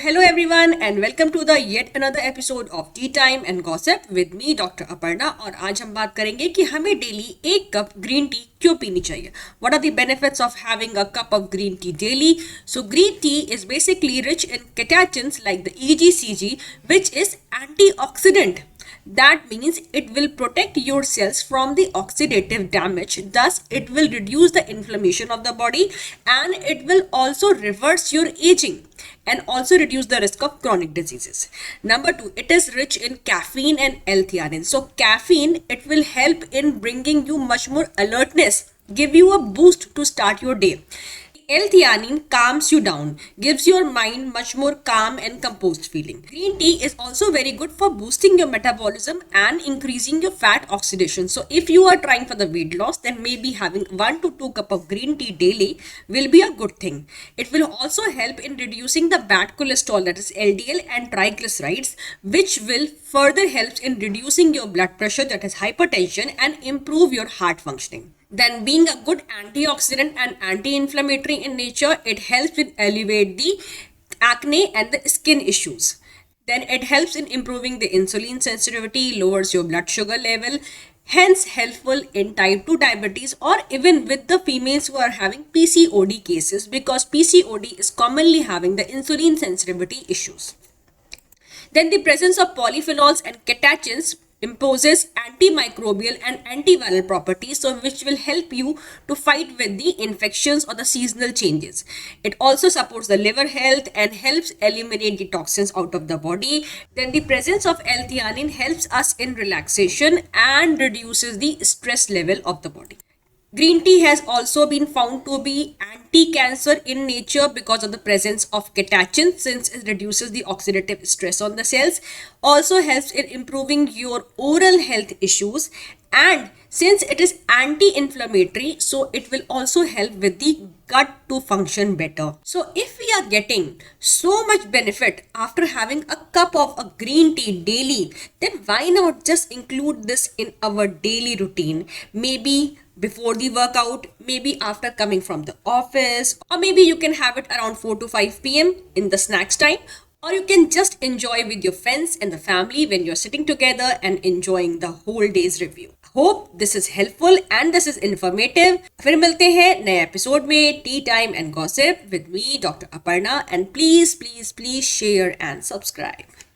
hello everyone and welcome to the yet another episode of Tea Time and Gossip with me Dr. Aparna और आज हम बात करेंगे कि हमें डेली एक कप ग्रीन टी क्यों पीनी चाहिए. What are the benefits of having a cup of green tea daily? So green tea is basically rich in catechins like the EGCG, which is antioxidant. That means it will protect your cells from the oxidative damage. Thus, it will reduce the inflammation of the body and it will also reverse your aging and also reduce the risk of chronic diseases. Number 2, it is rich in caffeine and L-theanine. So caffeine, it will help in bringing you much more alertness, give you a boost to start your day. L-theanine calms you down, gives your mind much more calm and composed feeling. Green tea is also very good for boosting your metabolism and increasing your fat oxidation. So if you are trying for the weight loss, then maybe having 1 to 2 cup of green tea daily will be a good thing. It will also help in reducing the bad cholesterol, that is LDL and triglycerides, which will further help in reducing your blood pressure, that is hypertension, and improve your heart functioning. Then being a good antioxidant and anti-inflammatory in nature, it helps in alleviate the acne and the skin issues. Then it helps in improving the insulin sensitivity, lowers your blood sugar level, hence helpful in type 2 diabetes or even with the females who are having PCOD cases, because PCOD is commonly having the insulin sensitivity issues. Then the presence of polyphenols and catechins imposes antimicrobial and antiviral properties, so which will help you to fight with the infections or the seasonal changes. It also supports the liver health and helps eliminate the toxins out of the body. Then the presence of L-theanine helps us in relaxation and reduces the stress level of the body. Green tea has also been found to be anti-cancer in nature because of the presence of catechins, since it reduces the oxidative stress on the cells, also helps in improving your oral health issues, and since it is anti-inflammatory, so it will also help with the gut to function better. So if we are getting so much benefit after having a cup of a green tea daily, then why not just include this in our daily routine? Maybe before the workout, maybe after coming from the office, or maybe you can have it around 4 to 5 p.m. in the snacks time, or you can just enjoy with your friends and the family when you're sitting together and enjoying the whole day's review. Hope this is helpful and this is informative. फिर मिलते हैं नए episode में T time and gossip with me Dr. Aparna, and please share and subscribe.